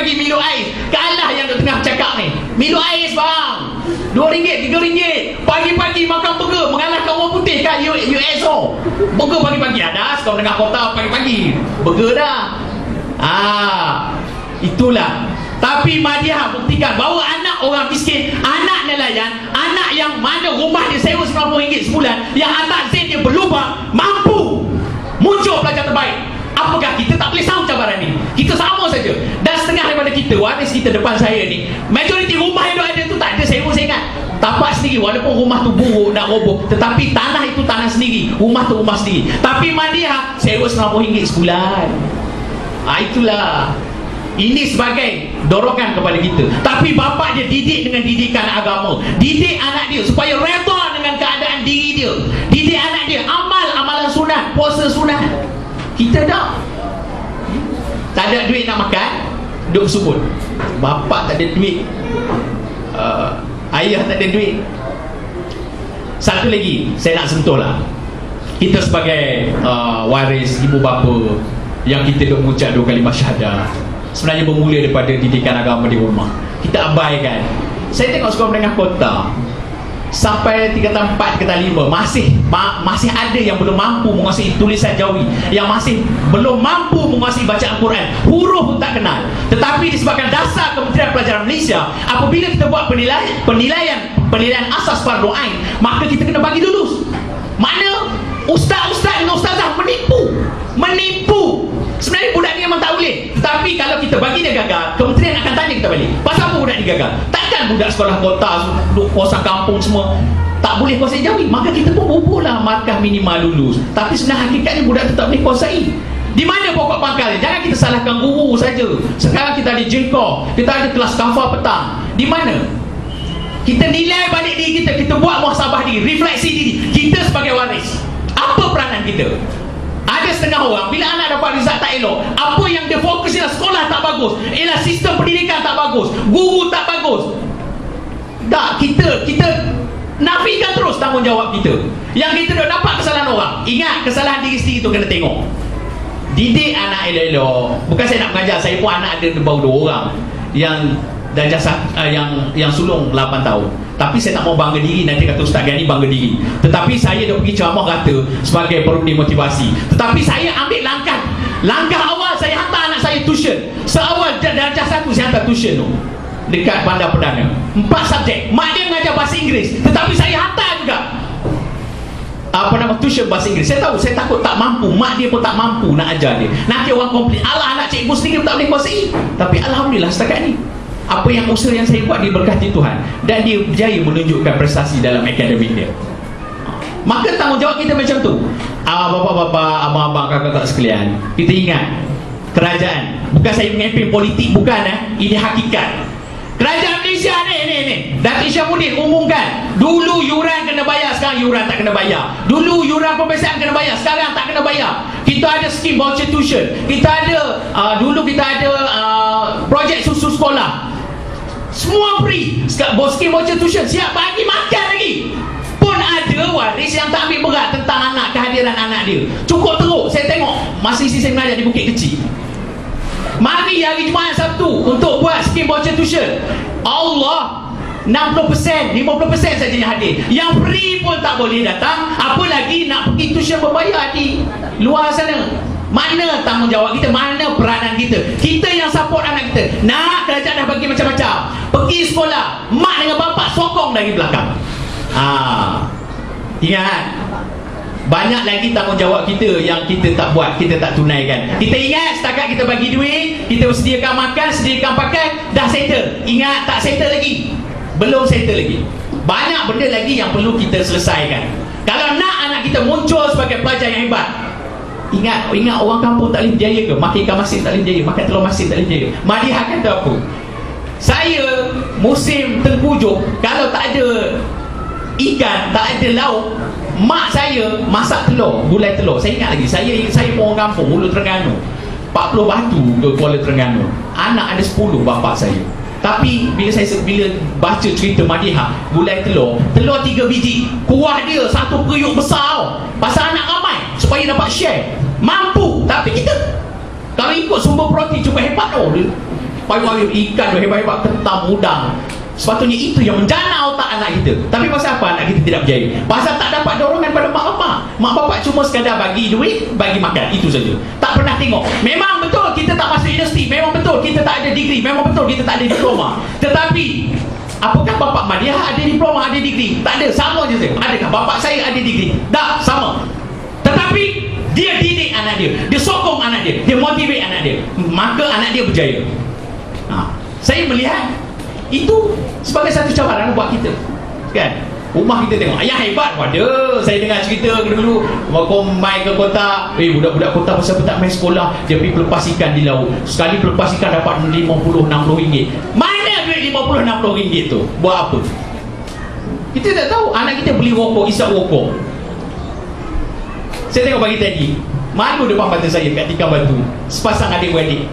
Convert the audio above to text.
pagi minum ais. Kalah yang duk tengah cakap ni. Minum ais bang, RM2, RM3. Pagi-pagi makan burger, mengalahkan orang putih kat USO. Burger pagi-pagi ada, sekarang tengah kota pagi-pagi burger dah. Itulah. Tapi Madiha buktikan bahawa anak orang miskin, anak nelayan, anak yang mana rumah dia sewa RM90 sebulan, yang atas sen dia berlubang, mampu muncul pelajar terbaik. Apakah kita tak boleh sama cabaran ni? Kita sama saja. Dan setengah daripada kita, waris kita depan saya ni, majoriti rumah yang ada tu tak ada sewa, saya ingat. Tapak sendiri, walaupun rumah tu buruk, nak roboh, tetapi tanah itu tanah sendiri, rumah tu rumah sendiri. Tapi Madiha sewa RM90 sebulan. Itulah. Ini sebagai dorongan kepada kita. Tapi bapa dia didik dengan didikan agama, didik anak dia supaya redha dengan keadaan diri dia, didik anak dia amalan sunat, puasa sunat. Kita tak ada duit nak makan, duk subut. Bapa tak ada duit, ayah tak ada duit. Satu lagi saya nak sentuh lah. Kita sebagai waris ibu bapa yang kita duk mengucap 2 kalimah syahadah, sebenarnya bermula daripada didikan agama di rumah. Kita abaikan. Saya tengok sekolah menengah kota sampai tingkatan 4, tingkatan 5 masih ada yang belum mampu menguasai tulisan Jawi, yang masih belum mampu menguasai bacaan Quran, huruf pun tak kenal. Tetapi disebabkan dasar Kementerian Pelajaran Malaysia, apabila kita buat penilaian asas fardu ain, maka kita kena bagi lulus. Mana ustaz-ustaz dengan ustazah menipu. Sebenarnya budak ni memang tak boleh, tetapi kalau kita bagi dia gagal, kementerian akan tanya kita balik, pasal apa budak ni gagal? Takkan budak sekolah kota, kuasa kampung semua tak boleh kuasai Jawi, maka kita pun bubuhlah markah minimal lulus. Tapi sebenarnya hakikatnya budak tu tak boleh kuasai. Di mana pokok pangkalnya? Jangan kita salahkan guru saja. Sekarang kita ada jengkor, kita ada kelas kafar petang. Di mana? Kita nilai balik diri kita, kita buat muhasabah diri, refleksi diri. Kita sebagai waris, apa peranan kita? Ada setengah orang, bila anak dapat result tak elok, apa yang dia fokus ialah sekolah tak bagus, ialah sistem pendidikan tak bagus, guru tak bagus. Tak, kita nafikan terus tanggungjawab kita. Yang kita dah dapat kesalahan orang, ingat kesalahan diri sendiri tu kena tengok. Didik anak elok-elok. Bukan saya nak mengajar, saya pun anak ada baru 2 orang yang darjah yang sulung 8 tahun. Tapi saya tak mau bangga diri, nanti kata Ustaz Gani bangga diri. Tetapi saya dah pergi ceramah kata sebagai perundi motivasi. Tetapi saya ambil langkah awal, saya hantar anak saya tuition. Seawal darjah 1 saya hantar tuition tu dekat Bandar Perdana, 4 subjek. Mak dia mengajar bahasa Inggeris, tetapi saya hantar juga tuition bahasa Inggeris. Saya tahu, saya takut tak mampu, mak dia pun tak mampu nak ajar dia. Nanti orang komplain, alah anak cikgu sendiri tak boleh kuasai. Tapi Alhamdulillah setakat ni, apa yang usaha yang saya buat diberkati Tuhan, dan dia berjaya menunjukkan prestasi dalam akademik dia. Maka tanggungjawab kita macam tu. Bapa-bapa, abang-abang, kakak-kakak sekalian, kita ingat kerajaan, bukan saya mengeping politik, bukan ini hakikat. Kerajaan Malaysia ni Datuk Syamuddin umumkan, dulu yuran kena bayar, sekarang yuran tak kena bayar. Dulu yuran pemeriksaan kena bayar, sekarang tak kena bayar. Kita ada skim voucher tuition, kita ada dulu kita ada projek susu sekolah, semua free. Skim voucher tuition, siap bagi makan lagi. Pun ada waris yang tak ambil berat tentang anak, kehadiran anak dia. Cukup teruk, saya tengok masa isi saya mengajar di Bukit Kecil, mari hari Jumaat Sabtu untuk buat skim voucher tuition. Allah, 60%, 50% saja yang hadir. Yang free pun tak boleh datang, apa lagi nak pergi tuition berbayar di luar sana. Mana tanggungjawab kita? Mana peranan kita? Kita yang support anak kita. Nak, kerajaan dah bagi macam-macam, pergi sekolah, mak dengan bapak sokong dari belakang. Ingat, banyak lagi tanggungjawab kita yang kita tak buat, kita tak tunaikan. Kita ingat setakat kita bagi duit, kita sediakan makan, sediakan pakai, dah settle. Ingat, tak settle lagi, belum settle lagi. Banyak benda lagi yang perlu kita selesaikan. Kalau nak anak kita muncul sebagai pelajar yang hebat, ingat orang kampung tak boleh berjaya ke? Makan ikan masin tak boleh berjaya, makan telur masin tak boleh berjaya. Madiha kata apa? Saya musim tengkujuh, kalau tak ada ikan, tak ada lauk, mak saya masak telur, gulai telur. Saya ingat lagi, saya pun orang kampung, Hulu Terengganu, 40 batu ke Kuala Terengganu. Anak ada 10 bapa saya. Tapi bila baca cerita Madiha, gulai telur 3 biji, kuah dia 1 periuk besar. Pasal anak ramai, supaya dapat share. Mampu. Tapi kita, kalau ikut sumber protein cukup hebat payung-payung ikan, hebat-hebat ketam, udang. Sepatutnya itu yang menjana otak anak kita. Tapi pasal apa anak kita tidak berjaya? Pasal tak dapat dorongan pada mak bapak. Mak bapak cuma sekadar bagi duit, bagi makan, itu saja. Tak pernah tengok. Memang betul kita tak masuk universiti, memang betul kita tak ada degree, memang betul kita tak ada diploma. Tetapi apakah bapak Madiah ada diploma, ada degree? Tak ada, sama je saya. Adakah bapak saya ada degree? Tak, sama. Tetapi dia didik anak dia sokong anak dia motivate anak dia, maka anak dia berjaya. Saya melihat itu sebagai satu cabaran buat kita, kan? Rumah kita tengok ayah hebat pada. Saya dengar cerita dulu waktu main ke kota, budak-budak kota pasal tak main sekolah, dia pergi pelepas ikan di laut. Sekali pelepas ikan dapat 50-60 ringgit. Mana duit 50-60 ringgit tu? Buat apa? Kita tak tahu. Anak kita beli rokok, isap rokok. Saya tengok pagi tadi, malu depan mata saya kat tikar batu, sepasang adik-beradik